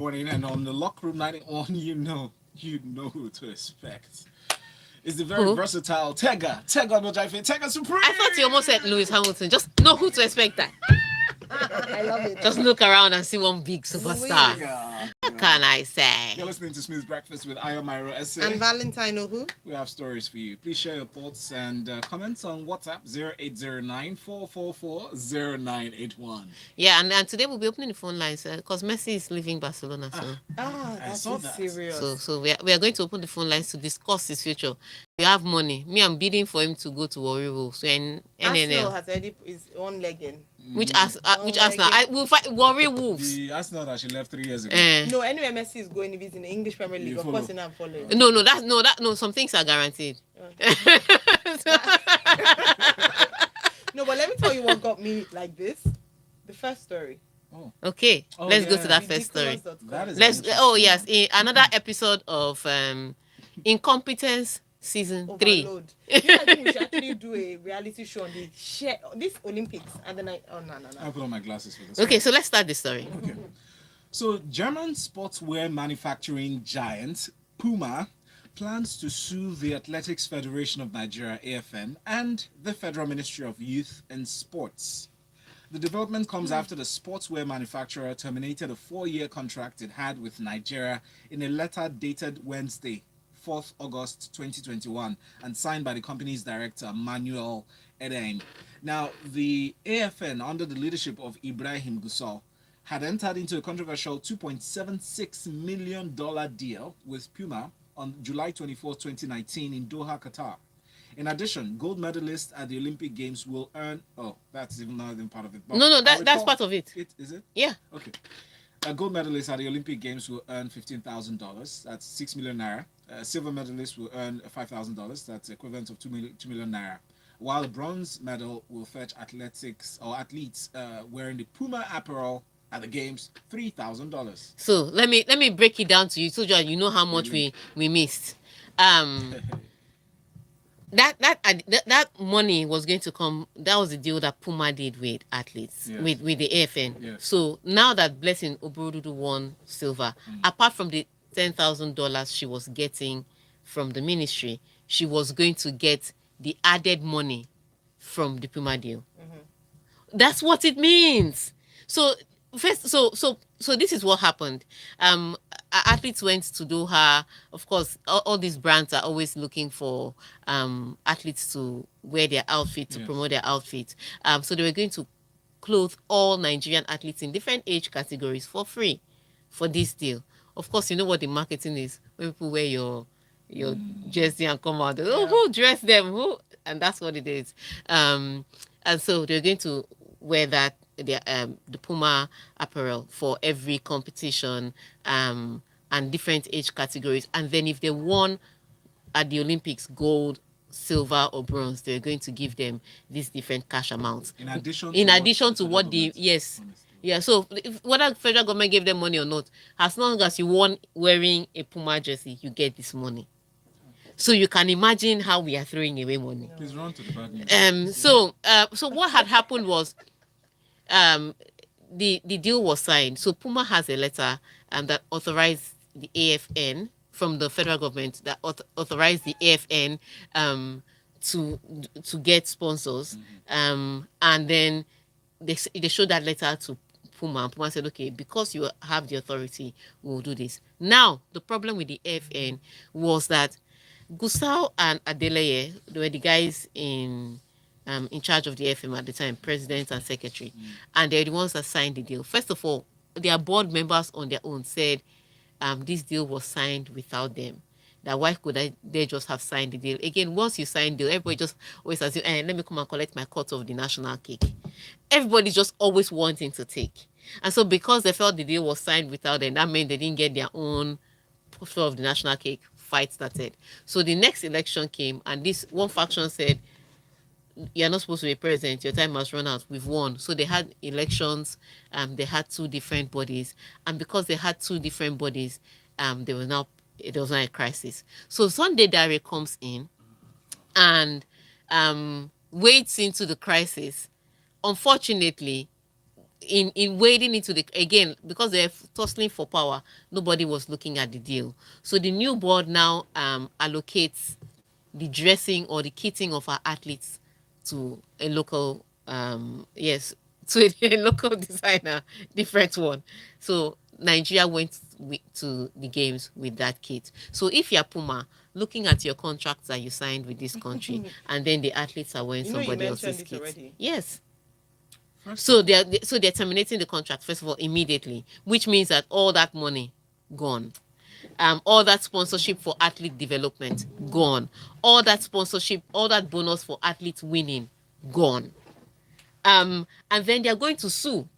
morning, and on the Lock Room 91, you know who to expect. It's the very Who? versatile Tega no Jaife, Tega Supreme. I thought you almost said Lewis Hamilton. Just know who to expect that. I love it. Just look around and see one big superstar. Louise. Yeah, What yeah. can I say? You're listening to Smooth Breakfast with Ayo Myro And Essay. Valentine Ohu. We have stories for you. Please share your thoughts and comments on WhatsApp 0809 Yeah, and today we'll be opening the phone lines because Messi is leaving Barcelona. So Ah, I that's saw so that. serious. we are going to open the phone lines to discuss his future. We have money. Me, I'm bidding for him to go to Warri Wolves. So in Arsenal NNL. has already his own leg in. Which Arsenal? I will fight Warri Wolves. The Arsenal that she left 3 years ago. No, anyway, Messi is going if he's in the English Premier League. Of course, I'm following. No. Some things are guaranteed. No, but let me tell you what got me like this. The first story. Okay, let's go to that first story. Ridiculous.com. That is Let's. interesting. Oh yes, in another episode of Incompetence season 3. Overload. You know, I think we should actually do a reality show on this Olympics, and then no. I'll put on my glasses for this. Okay, so let's start the story. Okay. So, German sportswear manufacturing giant PUMA plans to sue the Athletics Federation of Nigeria (AFN) and the Federal Ministry of Youth and Sports. The development comes after the sportswear manufacturer terminated a 4-year contract it had with Nigeria in a letter dated Wednesday, 4th August 2021, and signed by the company's director, Manuel Eden. Now, the AFN, under the leadership of Ibrahim Gusau, had entered into a controversial $2.76 million deal with Puma on July 24, 2019 in Doha, Qatar. In addition, gold medalists at the Olympic Games will earn... Oh, that's even not even part of it. But No, I that's recall- part of it. Is it? Yeah. Okay. Gold medalists at the Olympic Games will earn $15,000. That's 6 million naira. Silver medalists will earn $5,000. That's equivalent of 2 million naira. While a bronze medal will fetch athletes wearing the Puma apparel at the games $3,000. So let me break it down to you so that you know how much we missed. That money was going to come. That was the deal that Puma did with athletes, Yes. with the AFN. Yes. So now that Blessing Oburudu won silver, apart from the $10,000 she was getting from the ministry, she was going to get the added money from the Puma deal. That's what it means. So first, so this is what happened. Athletes went to Doha. Of course, all these brands are always looking for athletes to wear their outfit, to Yes. promote their outfit. So they were going to clothe all Nigerian athletes in different age categories for free for this deal. Of course, you know what the marketing is when people wear your jersey and come out. Oh, who dressed them? Who? And that's what it is. And so they're going to wear the Puma apparel for every competition and different age categories. And then if they won at the Olympics gold, silver or bronze, they're going to give them these different cash amounts. In addition To what the yes. Yeah, so whether the federal government gave them money or not, as long as you won wearing a Puma jersey, you get this money. So you can imagine how we are throwing away money. Please run to the bad news. So what had happened was, the deal was signed. So Puma has a letter that authorized the AFN from the federal government that authorized the AFN to get sponsors. And then they showed that letter to Puma. And Puma said, okay, because you have the authority, we'll do this. Now, the problem with the AFN was that Gusau and Adeleye, they were the guys in charge of the FM at the time, president and secretary, and they're the ones that signed the deal. First of all, their board members on their own said this deal was signed without them. That why could they just have signed the deal? Again, once you sign the deal, everybody just always assume, let me come and collect my cut of the national cake. Everybody's just always wanting to take. And so because they felt the deal was signed without them, that meant they didn't get their own portion of the national cake. Fight started. So the next election came, and this one faction said, you're not supposed to be president, your time has run out, we've won. So they had elections, they had two different bodies, and because they had two different bodies, there was now a crisis. So Sunday Dare comes in and wades into the crisis. Unfortunately, in wading into the, again, because they're tussling for power, nobody was looking at the deal. So the new board now allocates the dressing or the kitting of our athletes to a local yes, to a local designer, different one. So Nigeria went to the games with that kit. So if you're Puma, looking at your contracts that you signed with this country, and then the athletes are wearing You know, you somebody mentioned else's it kit, already. yes. First So of all, they're terminating the contract first of all immediately, which means that all that money gone. All that sponsorship for athlete development gone. All that sponsorship, all that bonus for athletes winning gone. And then they're going to sue,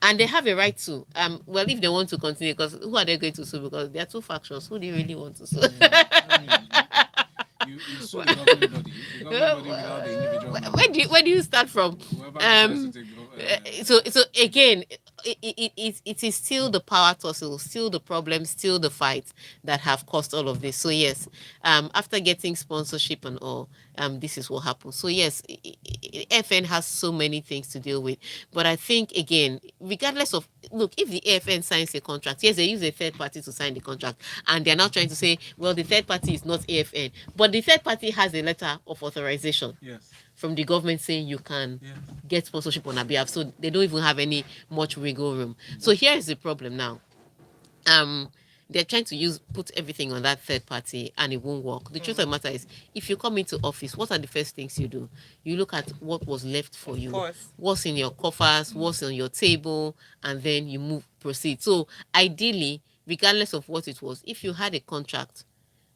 and they have a right to. Well, if they want to continue, because who are they going to sue? Because there are two factions. Who do you really want to sue? I mean, you sue the governing body without the individual Where members. where do you start from? Whoever decides to Um, take so again, it is still the power tussle, still the problem, still the fight that have caused all of this. So yes, after getting sponsorship and all, this is what happens. So yes, FN has so many things to deal with, but I think again, regardless of, look, if the AFN signs a contract, yes, they use a third party to sign the contract, and they're now trying to say, well, the third party is not AFN, but the third party has a letter of authorization yes. from the government saying you can Yeah. get sponsorship on our behalf. So they don't even have any much wiggle room. So here is the problem now. Um, they're trying to put everything on that third party, and it won't work. The truth of the matter is, if you come into office, what are the first things you do? You look at what was left for Of you, course. what's in your coffers, what's on your table, and then you proceed. So ideally, regardless of what it was, if you had a contract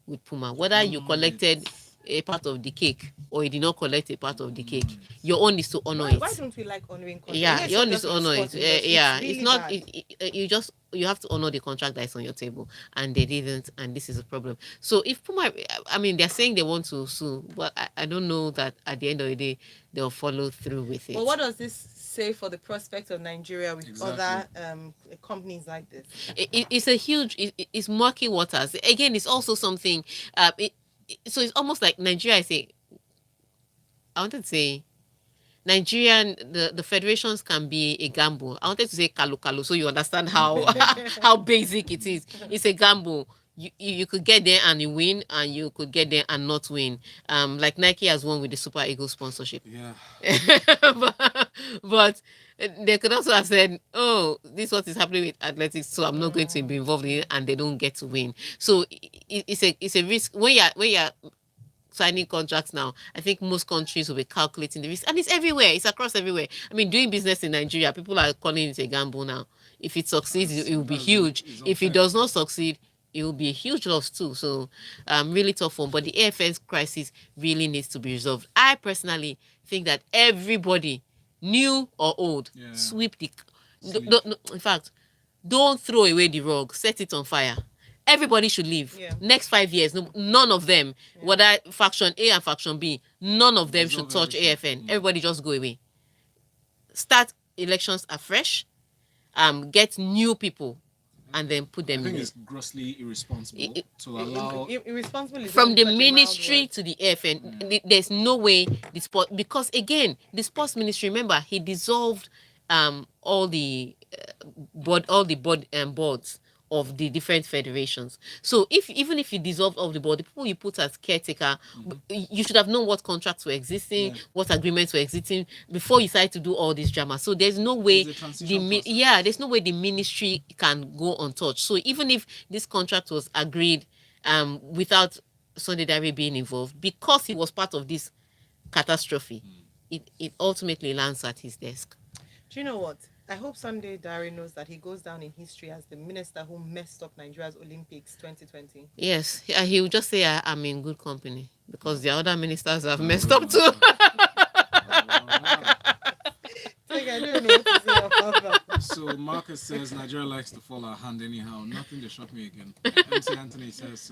with Puma, whether you Honor collected it. a part of the cake or you did not collect a part of the cake, Honor it. your own is to honor Why it. don't we like honoring contracts? Yeah, You know, your own is just to in the honor it. sports industry, Yeah, it's it's really not. bad. You have to honor the contract that is on your table, and they didn't, and this is a problem. So if Puma, I mean, they're saying they want to sue, but I don't know that at the end of the day they'll follow through with it. But what does this say for the prospect of Nigeria with Exactly. other companies like this? It's a huge. It's murky waters. Again, it's also something. So it's almost like Nigeria. I wanted to say Nigerian, the federations can be a gamble. I wanted to say kalu kalu, so you understand how how basic it is. It's a gamble. You could get there and you win, and you could get there and not win. Like Nike has won with the Super Eagles sponsorship. Yeah. but they could also have said, "Oh, this is what is happening with athletics, so I'm not going to be involved in it," and they don't get to win. So it's a risk when you're signing contracts now. I think most countries will be calculating the risk, and it's everywhere. It's across everywhere. I mean, doing business in Nigeria, people are calling it a gamble now. If it succeeds, it will be Sometimes huge. it's If it unfair. does not succeed, it will be a huge loss too. So, really tough one. But the AFN's crisis really needs to be resolved. I personally think that everybody, new or old, Yeah. sweep the. Sleep. In fact, don't throw away the rug. Set it on fire. Everybody should leave. Yeah. Next 5 years, none of them, whether faction A and faction B, none of them should Dissolve touch everything. AFN. Everybody just go away. Start elections afresh. Get new people, and then put I them think in. it's grossly irresponsible It- to allow. Irresponsible is From the such a mild ministry word. to the AFN, there's no way the sport, because again, the sports ministry, remember, he dissolved all the boards of the different federations. So even if you dissolve all the board, the people you put as caretaker, you should have known what contracts were existing, Yeah. what agreements were existing before you decide to do all this drama. So there's no way There's a transition process. there's no way the ministry can go untouched. So even if this contract was agreed without Sunday Diary being involved, because he was part of this catastrophe, it ultimately lands at his desk. Do you know what? I hope Sunday Dare knows that he goes down in history as the minister who messed up Nigeria's Olympics 2020. Yes, he will just say I'm in good company, because the other ministers have messed up too. Like, I don't know what to say about that. So Marcus says Nigeria likes to fall our hand anyhow. Nothing to shock me again. MC Anthony says,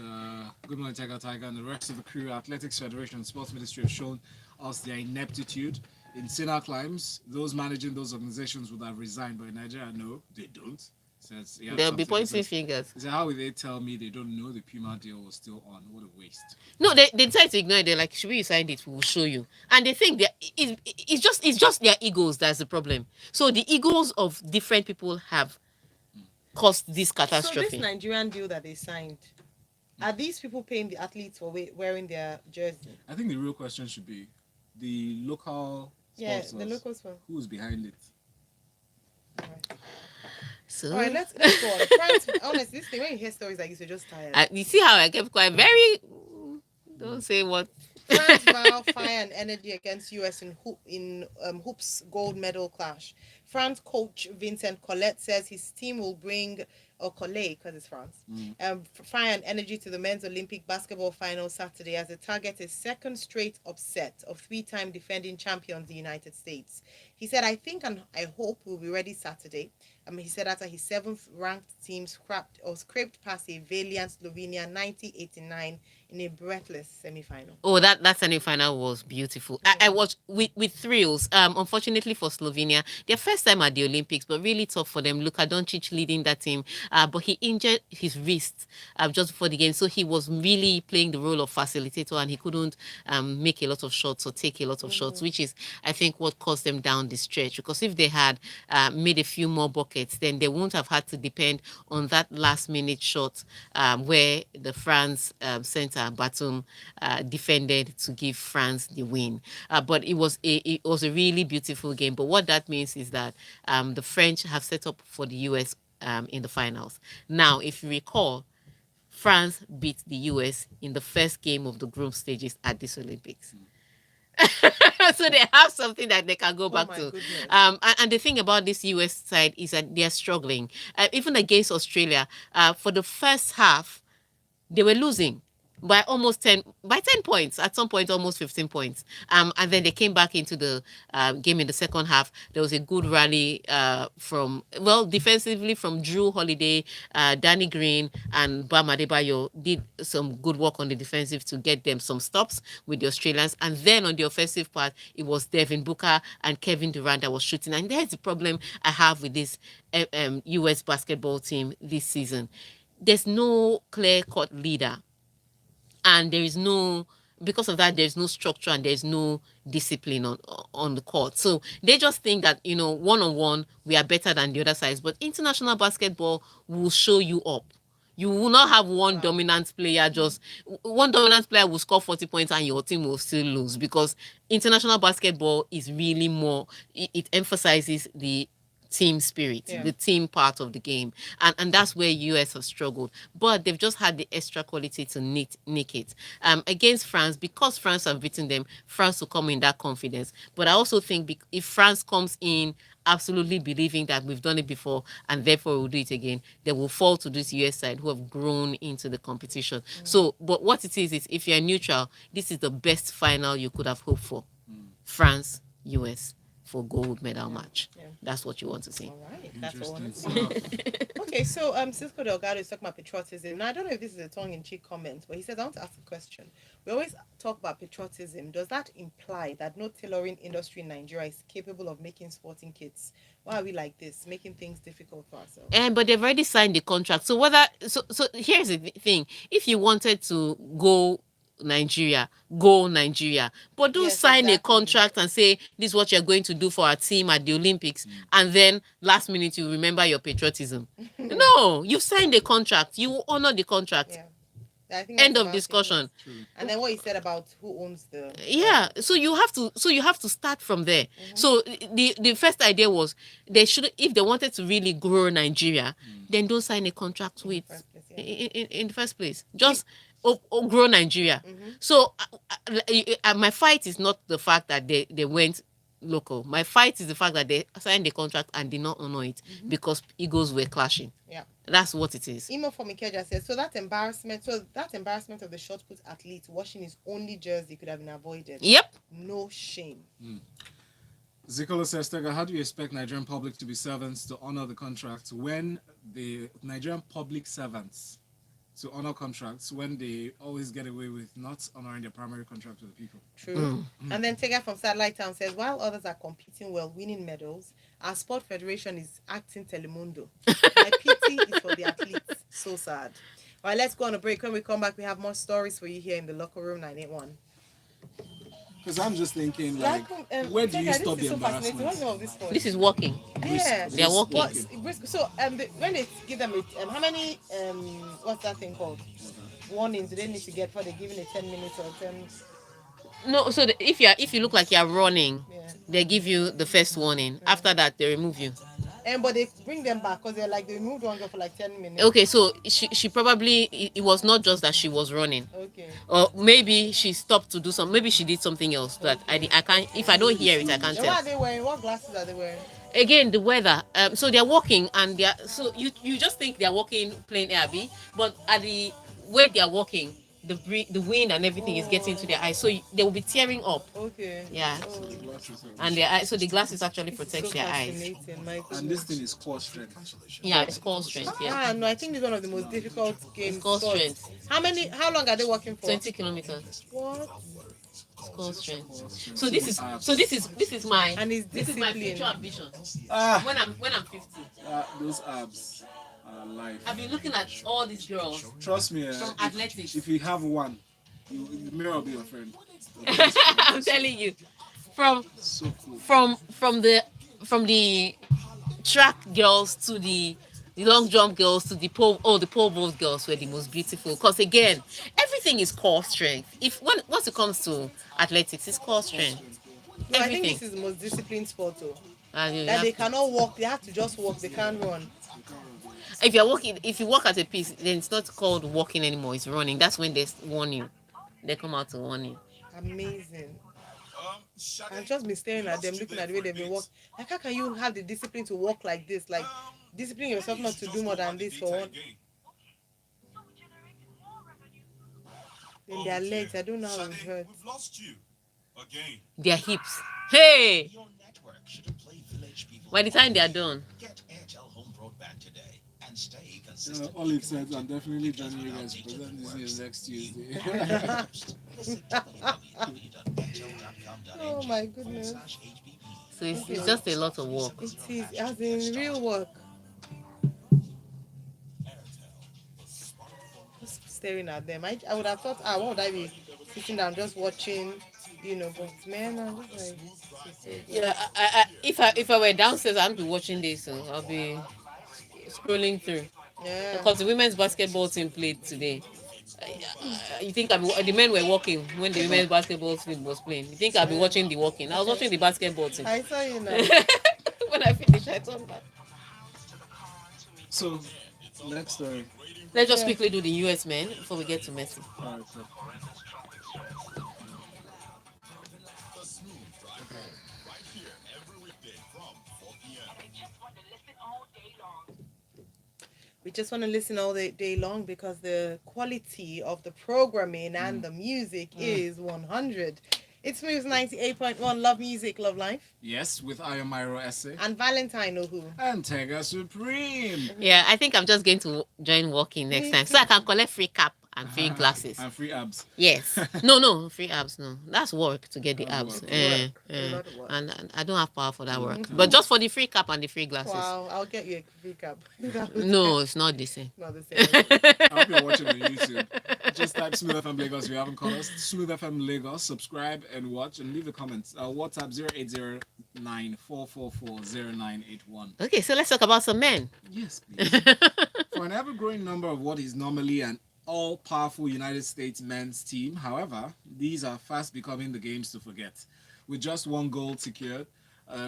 good morning, Tiger, and the rest of the crew. Athletics Federation and Sports Ministry have shown us their ineptitude. In Sinner climbs, those managing those organizations would have resigned, but in Nigeria, no, they don't. Says he had They'll be something. He pointing says, fingers. how will they tell me they don't know the Puma deal was still on? What a waste. No, they decide to ignore it. They're like, should we sign it? We'll show you. And they think that it's just their egos that's the problem. So the egos of different people have caused this So this catastrophe. Nigerian deal that they signed, are these people paying the athletes for wearing their jersey? I think the real question should be the local Yeah, sponsors. the locals one. Who's behind it? So All right, let's go on. France, honestly, this thing when you hear stories like this, you're just tired. you see how I kept quiet. Very. Don't say what. France vow fire and energy against US in hoops gold medal clash. France coach Vincent Collet says his team will bring or Collet because it's France. Fire and energy to the men's Olympic basketball final Saturday as it targets a second straight upset of three-time defending champions the United States. He said, "I think and I hope we'll be ready Saturday." He said after his seventh-ranked team scraped past a valiant Slovenia 90-89 in a breathless semi-final. Oh, that semi-final was beautiful. I watched with thrills. Unfortunately for Slovenia, their first time at the Olympics, but really tough for them. Luka Doncic leading that team, but he injured his wrist just before the game, so he was really playing the role of facilitator, and he couldn't make a lot of shots or take a lot of shots, which is, I think, what caused them down the stretch. Because if they had made a few more buckets, then they wouldn't have had to depend on that last-minute shot where the France center Batum defended to give France the win. But it was a really beautiful game. But what that means is that the French have set up for the US in the finals. Now, if you recall, France beat the US in the first game of the group stages at this Olympics. So they have something that they can go back my to. goodness. And the thing about this US side is that they are struggling. Even against Australia, for the first half, they were losing by almost 10 points, at some point almost 15 points, and then they came back into the game in the second half. There was a good rally defensively from Drew Holiday, Danny Green, and Bam Adebayo did some good work on the defensive to get them some stops with the Australians. And then on the offensive part, it was Devin Booker and Kevin Durant that was shooting. And there's the problem I have with this US basketball team this season. There's no clear-cut leader, and because of that, there's no structure and there's no discipline on the court. So they just think that, one-on-one, we are better than the other sides. But international basketball will show you up. You will not have one dominant player will score 40 points and your team will still lose, because international basketball is really more, it emphasizes the team spirit, the team part of the game, and that's where US have struggled. But they've just had the extra quality to nick it against France. Because France have beaten them, France will come in that confidence. But I also think if France comes in absolutely believing that we've done it before and therefore we'll do it again, they will fall to this US side who have grown into the competition. So, but what it is if you're neutral, this is the best final you could have hoped for. France, US for gold medal match. That's what you want to see. All right, that's what I want to see. Okay, so Cisco Delgado is talking about patriotism. Now, I don't know if this is a tongue-in-cheek comment, but he says, I want to ask a question. We always talk about patriotism. Does that imply that no tailoring industry in Nigeria is capable of making sporting kits? Why are we like this, making things difficult for ourselves? But they've already signed the contract. So here's the thing: if you wanted to go Nigeria, but don't sign a contract and say this is what you're going to do for our team at the Olympics, and then last minute you remember your patriotism. No, you signed a contract, you honor the contract. I think end of discussion. And then what he said about who owns the so you have to start from there. So the first idea was they should, if they wanted to really grow Nigeria, then don't sign a contract with in the first place. Just grow Nigeria. So my fight is not the fact that they went local. My fight is the fact that they signed the contract and did not honor it because egos were clashing. That's what it is. Emo from Ikeja says, so that embarrassment of the shot put athlete washing his only jersey could have been avoided. Yep. No shame. Zikolo says, Tega, how do you expect Nigerian public to be servants to honor the contract when the Nigerian public servants to honor contracts when they always get away with not honoring their primary contract with the people? True. And then Tega from Satellite Town says, while others are competing well, winning medals, our sport federation is acting Telemundo. My pity is for the athletes. So sad. All right, let's go on a break. When we come back, we have more stories for you here in the locker room 981. Because I'm just thinking, like, where do you This stop is the so fascinating. What's embarrassment? the name of this phone? This is working. Yeah. They are walking. So when they give them how many what's that thing called? Warnings do they need to get before they give it 10 minutes or 10? No, so if you look like you're running, Yeah. they give you the first warning. After that, they remove you. And but they bring them back because they're like they removed one girl for like 10 minutes. Okay, so she probably it was not just that she was running, Okay. or maybe she stopped to do some. Maybe she did something else that I can't. If I don't hear it, I can't And what tell. are they wearing? What glasses are they wearing? Again, the weather. So they're walking and they're so you just think they're walking plain air, but at the where they're walking, the wind and everything is getting to their eyes, so they will be tearing up. Okay. Yeah. Oh, And their eyes, so the glasses actually this is protect so their eyes. fascinating, my And goodness. this thing is core strength. Yeah, it's called strength. Yeah, Ah, no, I think this is one of the most difficult games. it's called sports. strength. How long are they working for? 20 kilometers. What? It's called strength. So So this is my And it's this is my discipline. future ambition. Ah, When I'm 50, those abs are life. I've been looking at all these girls Trust me, from athletics. if you have one, the mirror will be your friend. I'm telling you, from So cool. from the track girls to the long jump girls to the pole vault girls were the most beautiful. Because again, everything is core strength. Once it comes to athletics, it's core strength. No, I think Everything. this is the most disciplined sport though. And you That have they to- cannot walk, they have to just walk, they can't run. if you walk at a pace, then it's not called walking anymore. It's running. That's when they warn you. They come out to warn you. Amazing. I've just been staring at them, looking at the way they've been walking. Like, how can you have the discipline to walk like this? Like, discipline yourself not to do more than this for one. In their legs, I don't know how it hurts. We've lost you again. Their hips. Hey! Your network shouldn't play village people. By the time they are done. Get Airtel home broadband today and stay You know, consistent. Olive said, I'm definitely joining you guys to present this news next Tuesday. Visit www.airtel.com.ng Oh my goodness. /HBB. So it's just a lot of work. It is, as in real work. Just staring at them. I would have thought, what would I be sitting down just watching, but man, I'm just like, this is so good. Yeah, if I were downstairs, I'd be watching this. So I'll be scrolling through Yeah. because the women's basketball team played today. You think the men were walking when the women's basketball team was playing? You think I'll be watching the walking? I was watching the basketball team. I saw you now. When I finished, I told her. So, next story. Let's just quickly do the US men before we get to Messi. All right, so. We just want to listen all day long because the quality of the programming and the music is 100. It's Smooth 98.1. Love music, love life. Yes, with Ayomiro Essay And Valentine Ohu. and Tega Supreme. Yeah, I think I'm just going to join walking next time so I can collect free cap and free glasses. And free abs. Yes. No, free abs. No, that's work to get the That's abs. work. A lot of work. And I don't have power for that work. But just for the free cap and the free glasses. Wow, I'll get you a recap. That was No, it's not the same. not the same. I hope you're watching on YouTube. Just type Smooth FM Lagos if you haven't called us. Smooth FM Lagos. Subscribe and watch and leave a comment. WhatsApp 08094440981. Okay, so let's talk about some men. Yes, please. For an ever-growing number of what is normally an all-powerful United States men's team, however, these are fast becoming the games to forget. With just one goal secured,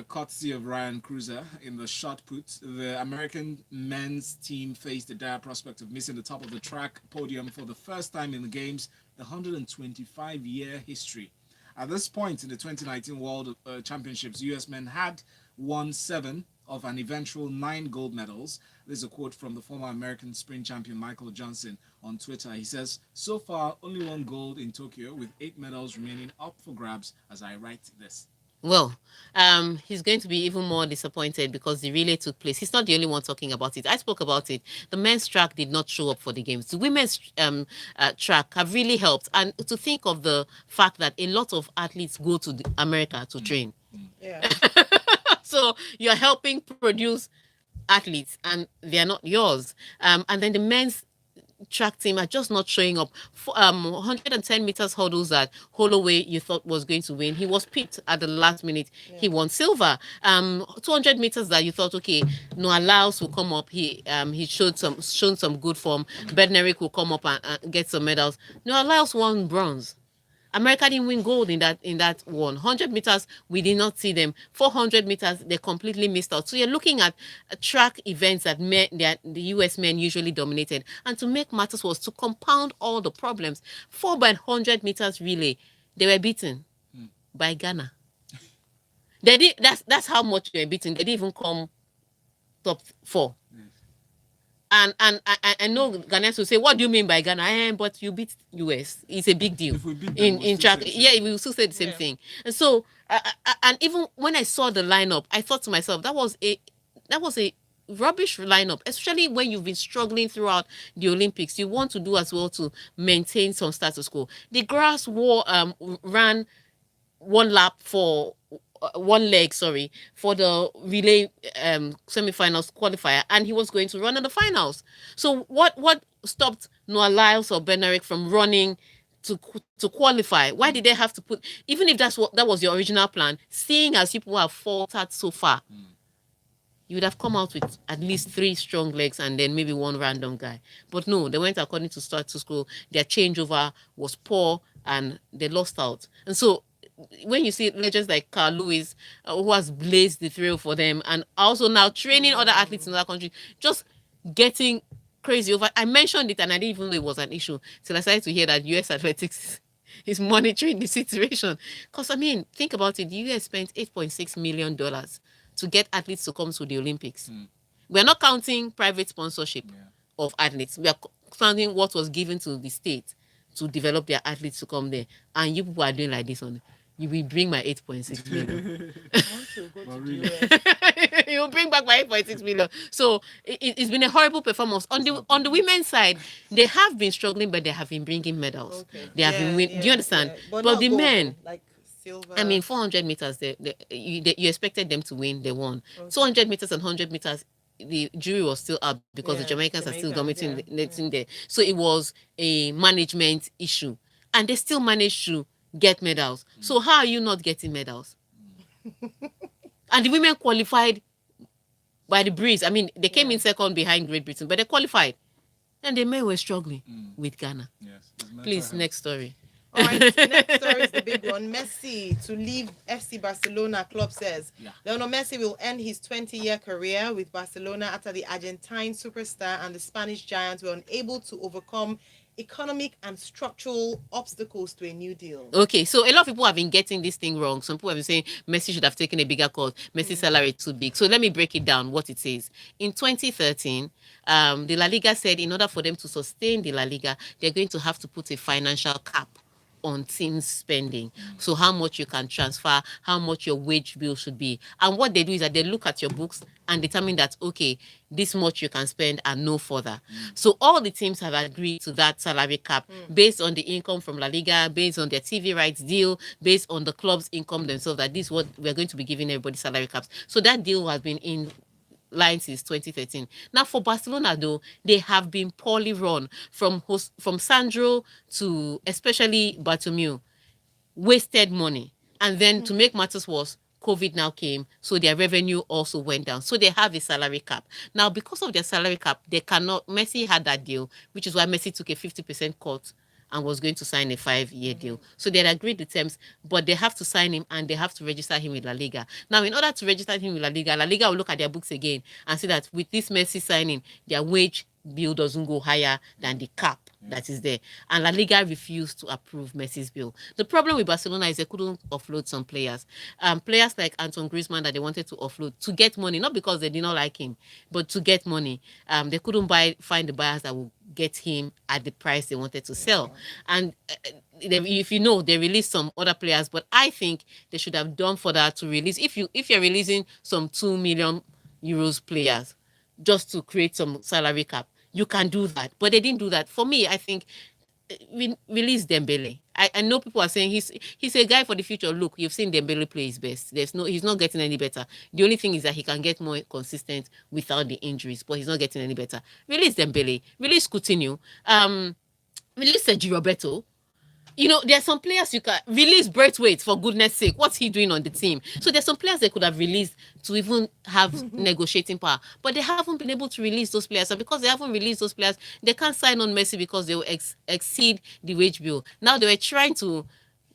courtesy of Ryan Cruiser in the shot put, the American men's team faced the dire prospect of missing the top of the track podium for the first time in the game's 125-year history. At this point in the 2019 World Championships, US men had won 7 of an eventual 9 gold medals. This is a quote from the former American sprint champion Michael Johnson on Twitter. He says, "So far, only 1 gold in Tokyo, with 8 medals remaining up for grabs as I write this." Well, he's going to be even more disappointed because the relay took place. He's not the only one talking about it. I spoke about it. The men's track did not show up for the games. The women's track have really helped. And to think of the fact that a lot of athletes go to America to train. Yeah. So you're helping produce athletes and they're not yours. And then the men's track team are just not showing up. 110 meters hurdles that Holloway you thought was going to win, he was picked at the last minute. He won silver. 200 meters that you thought, okay, Noah Lyles will come up. He shown some good form. Bednarik will come up and get some medals. Noah Lyles won bronze. America didn't win gold in that 100 meters. We did not see them. 400 meters, they completely missed out. So you're looking at track events that the US men usually dominated. And to make matters worse, to compound all the problems, 4 by 100 meters relay, they were beaten by Ghana. They did. That's how much they were beaten. They didn't even come top 4. And I know Ghanaians will say, what do you mean by Ghana? But you beat US. It's a big deal. If we beat them, in we'll in still track. say the same Yeah, thing. we will still say the same Yeah. thing. And so, and even when I saw the lineup, I thought to myself, that was a rubbish lineup, especially when you've been struggling throughout the Olympics. You want to do as well to maintain some status quo. The grass ran one leg, for the relay semi-finals qualifier, and he was going to run in the finals. So what stopped Noah Lyles or Bednarik from running to qualify? Why did they have to put, even if that was your original plan, seeing as people have faltered so far, you would have come out with at least 3 strong legs and then maybe one random guy. But no, they went according to status quo. Their changeover was poor and they lost out. And so when you see legends like Carl Lewis, who has blazed the trail for them, and also now training other athletes in other countries, just getting crazy over. I mentioned it and I didn't even know it was an issue till I started to hear that US athletics is monitoring the situation. Because I mean, think about it. The US spent $8.6 million to get athletes to come to the Olympics. We're not counting private sponsorship of athletes. We are counting what was given to the state to develop their athletes to come there. And you people are doing like this on. You will bring my 8.6 million. I want to go But to really. the US. You will bring back my 8.6 million. So it's been a horrible performance. On the women's side, they have been struggling, but they have been bringing medals. Okay. They have been winning. Do you understand? Yeah. But not the gold, men, though, like silver. I mean, 400 meters, you expected them to win, they won. 200 meters and 100 meters, the jury was still up because the Yeah, Jamaicans are still Jamaicans, dominating yeah, the thing there. So it was a management issue. And they still managed to get medals. So how are you not getting medals? And the women qualified by the breeze. I mean, they came in second behind Great Britain, but they qualified. And the men were struggling with Ghana. Yes. It's mental Please, health. next story. All right, next story is the big one. Messi to leave FC Barcelona, club says. Yeah. Lionel Messi will end his 20-year career with Barcelona after the Argentine superstar and the Spanish giants were unable to overcome economic and structural obstacles to a new deal. Okay, so a lot of people have been getting this thing wrong. Some people have been saying Messi should have taken a bigger cut. Messi's salary is too big. So let me break it down what it says. In 2013, the La Liga said in order for them to sustain the La Liga, they're going to have to put a financial cap on teams spending. So how much you can transfer, how much your wage bill should be. And what they do is that they look at your books and determine that, okay, this much you can spend and no further. So all the teams have agreed to that salary cap based on the income from La Liga, based on their TV rights deal, based on the club's income themselves, that this is what we're going to be giving everybody salary caps. So that deal has been in line since 2013. Now for Barcelona though, they have been poorly run from Sandro to especially Bartomeu. Wasted money. And then to make matters worse, COVID now came, so their revenue also went down. So they have a salary cap. Now, because of their salary cap, they cannot, Messi had that deal, which is why Messi took a 50% cut and was going to sign a 5-year deal. So they had agreed the terms, but they have to sign him and they have to register him with La Liga. Now, in order to register him with La Liga will look at their books again and see that with this Messi signing, their wage bill doesn't go higher than the cap that is there. And La Liga refused to approve Messi's bill. The problem with Barcelona is they couldn't offload some players. Players like Anton Griezmann that they wanted to offload to get money, not because they did not like him, but to get money. They couldn't find the buyers that would get him at the price they wanted to sell. And if you know, they released some other players, but I think they should have done for that to release. If you're releasing some 2 million euros players just to create some salary cap, you can do that. But they didn't do that. For me, I think release Dembele. I know people are saying he's a guy for the future. Look, you've seen Dembele play his best. He's not getting any better. The only thing is that he can get more consistent without the injuries, but he's not getting any better. Release Dembele, release Coutinho, release Sergio Roberto. You know, there are some players you can release Braithwaite, for goodness sake. What's he doing on the team? So there's some players they could have released to even have negotiating power, but they haven't been able to release those players. And because they haven't released those players, they can't sign on Messi because they will exceed the wage bill. Now they were trying to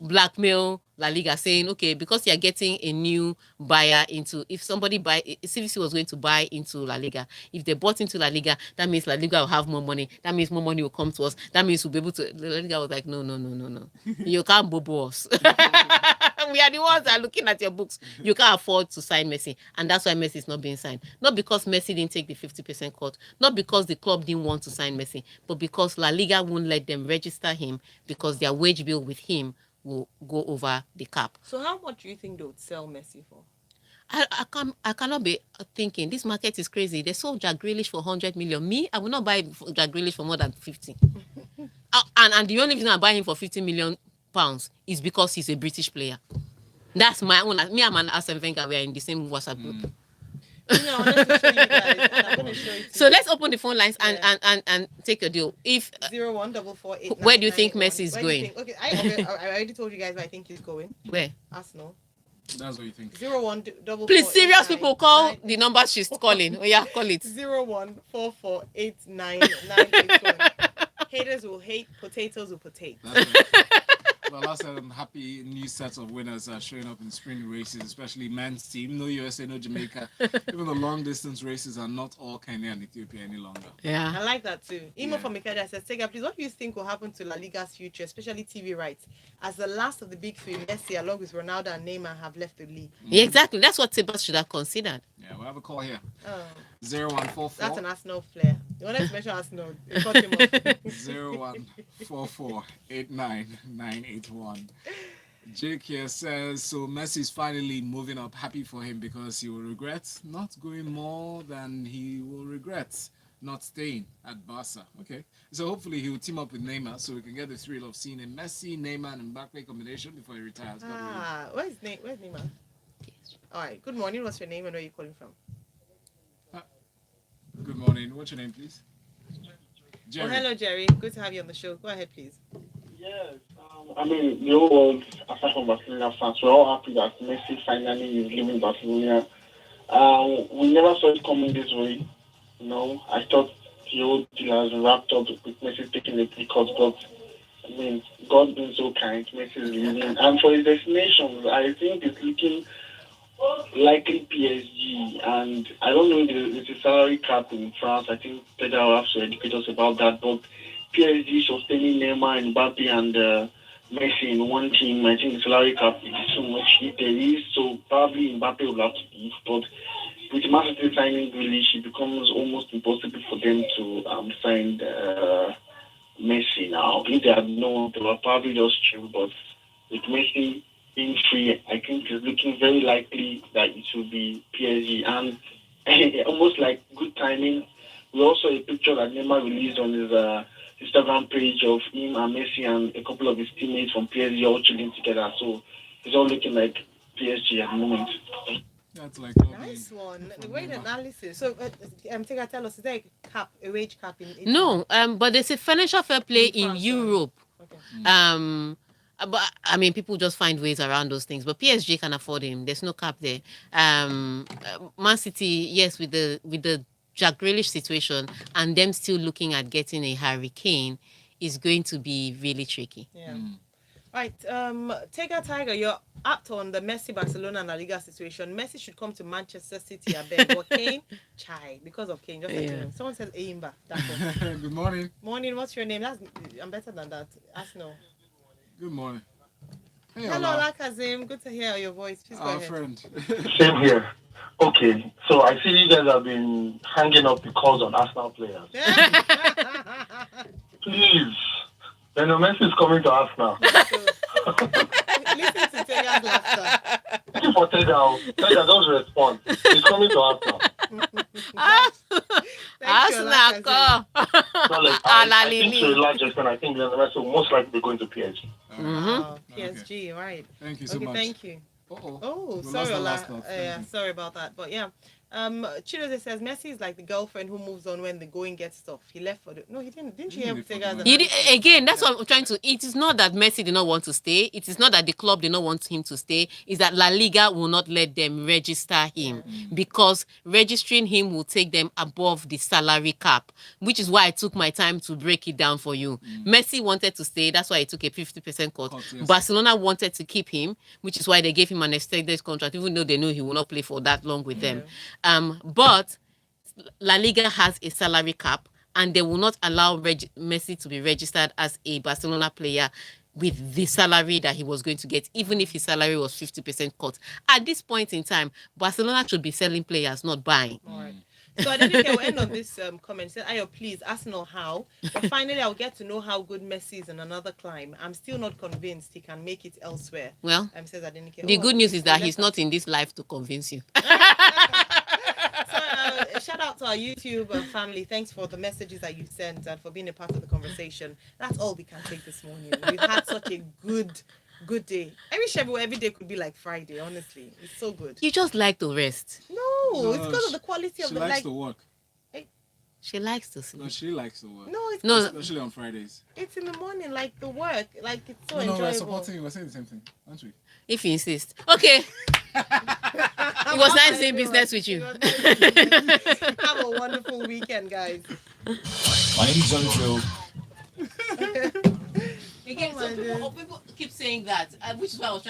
blackmail La Liga, saying, okay, because you're getting a new buyer into, if CVC was going to buy into La Liga, if they bought into La Liga, that means La Liga will have more money. That means more money will come to us. That means we'll be able to. La Liga was like, no. You can't bobo us. We are the ones that are looking at your books. You can't afford to sign Messi. And that's why Messi is not being signed. Not because Messi didn't take the 50% cut, not because the club didn't want to sign Messi, but because La Liga won't let them register him because their wage bill with him will go over the cap. So how much do you think they would sell Messi for? I cannot be thinking this market is crazy. They sold Jack Grealish for 100 million. Me, I will not buy Jack Grealish for more than 50. And the only reason I buy him for 50 million pounds is because he's a British player. That's my own. Me and Arsene Wenger, we are in the same WhatsApp group. You know, I'm going to show you guys. I'm going to show it to So you. let's open the phone lines and take a deal. If 01448. where do you think Messi is going? Okay, I already told you guys where I think he's going. Where? Arsenal. That's what you think. 01448. Please, serious people, call the number she's calling. Oh yeah, call it. 014489981. Haters will hate, potatoes will potate. That's right. Well, last said I'm happy new sets of winners are showing up in spring races, especially men's team. No USA, no Jamaica. Even the long distance races are not all Kenya and Ethiopia any longer. I Yeah. like that too. Emo Yeah. from Ikeja says, Tega, please, what do you think will happen to La Liga's future, especially TV rights? As the last of the big three, Messi, along with Ronaldo and Neymar, have left the league. Yeah, exactly. That's what Sebas should have considered. Yeah, we'll have a call here. Oh, 0144 that's an Arsenal player. You wanted to mention Arsenal. You cut him off. 0144899981. Jake here says, so Messi's finally moving up. Happy for him because he will regret not going more than he will regret not staying at Barca. Okay, so hopefully he will team up with Neymar so we can get the thrill of seeing a Messi, Neymar, and Mbappe combination before he retires. God willing. Where's Neymar? All right. Good morning. What's your name and where are you calling from? Good morning. What's your name, please? Jerry. Oh, hello, Jerry. Good to have you on the show. Go ahead, please. Yes, I mean, the whole world, aside from Barcelona fans, we're all happy that Messi finally is leaving Barcelona. We never saw it coming this way. You know, I thought the whole deal has wrapped up with Messi taking the pay cut, but I mean, God being so kind, Messi is leaving. And for his destination, I think it's looking likely PSG, and I don't know if there's a salary cap in France. I think Pedro will have to educate us about that, but PSG sustaining Neymar, Mbappe, and Messi in one team, I think the salary cap is so much if there is, so probably Mbappe will have to leave, but with Man City signing Grealish, it becomes almost impossible for them to sign Messi now. If they had known, they will probably just chill, but with Messi being free, I think it's looking very likely that it will be PSG. And almost like good timing, we also a picture that Neymar released on his Instagram page of him and Messi and a couple of his teammates from PSG all chilling together. So it's all looking like PSG at the moment. That's like Nice one. Great analysis. So, Tega, tell us, is there a wage cap in Italy? No, but there's a financial fair play In in France, Europe. Okay. But I mean, people just find ways around those things. But PSG can afford him. There's no cap there. Man City, yes, with the Jack Grealish situation and them still looking at getting a Harry Kane is going to be really tricky. Yeah. Right. Tiger, you're apt on the Messi, Barcelona, and La Liga situation. Messi should come to Manchester City, I beg. But Kane, because of Kane. Just like him. Someone says Aimba. That's all. Good morning. Morning, what's your name? I'm better than that. Arsenal. Good morning. Hey, Hello, Ola. Kazim. Good to hear your voice. Please go Our ahead. friend. Same here. Okay, so I see you guys have been hanging up the calls on Arsenal players. Please, Lionel Messi is coming to Arsenal. Listen to Tega's laughter. Thank you for Tega. Tega, just respond. He's coming to Arsenal. Thank you, Arsenal, Lacazette. go. No, like, I think to a large extent, I think Lionel Messi will most likely be going to PSG. Wow, Okay. PSG, right? Thank you so Okay, much. thank you. Uh-oh. Oh, We sorry, lost the Ola. last thought. Thank Yeah, you. sorry about that. But yeah, Chidoze says Messi is like the girlfriend who moves on when the going gets tough. He left for the. No, he didn't. Didn't you hear leave for take the as an money. answer? Again, that's what I'm trying to. It is not that Messi did not want to stay. It is not that the club did not want him to stay. It's that La Liga will not let them register him because registering him will take them above the salary cap, which is why I took my time to break it down for you. Messi wanted to stay. That's why he took a 50% cut. Yes. Barcelona wanted to keep him, which is why they gave him an extended contract, even though they knew he will not play for that long with them. But La Liga has a salary cap, and they will not allow Messi to be registered as a Barcelona player with the salary that he was going to get, even if his salary was 50% cut. At this point in time, Barcelona should be selling players, not buying. All right. So I didn't we'll end on this comment. Said, Ayo, please, Arsenal how? But finally, I'll get to know how good Messi is in another climb. I'm still not convinced he can make it elsewhere. Well, Says Adenike. the good news is that he's not. not in this life to convince you. So, shout out to our YouTube family. Thanks for the messages that you sent and for being a part of the conversation. That's all we can take this morning. We've had such a good day. I wish every day could be like Friday, honestly. It's so good. You just like to rest. No, it's because of the quality of She the likes like. to work. She likes to sleep. No, she likes to work. No, it's No, Especially on Fridays. it's in the morning, like the work, like it's so No, we're enjoyable. supporting you. We're saying the same thing, aren't we? if you insist. Okay. It was nice doing business with you. Have a wonderful weekend, guys. My name is Jojo. Again, Oh my people keep saying that, which is why I was trying